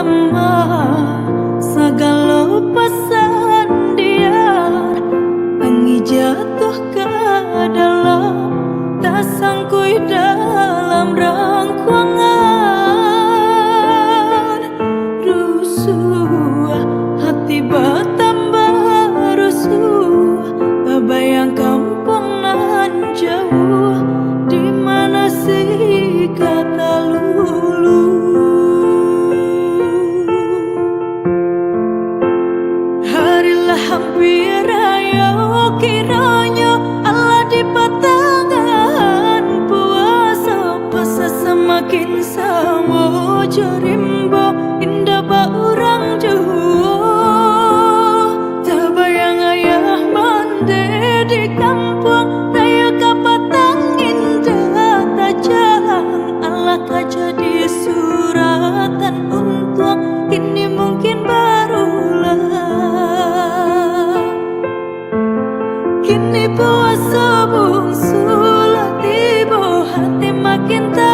lama segala pesan dia pengi jatuh ke dalam tak sangkui dalam rangkuangan rusuh hati bertambah rusuh bayang kampung nan jauh di mana sih kata lulu. Harilah hampir raya kiranya Allah di patangan puasa puasa semakin sama jerimbo indah baurang jauh tak bayang ayah mande di kampung raya kapatang indah tak jalan Allah kaca di suratan untung kini mungkin barulah kini puasa bungsu lah tiba hati makin tak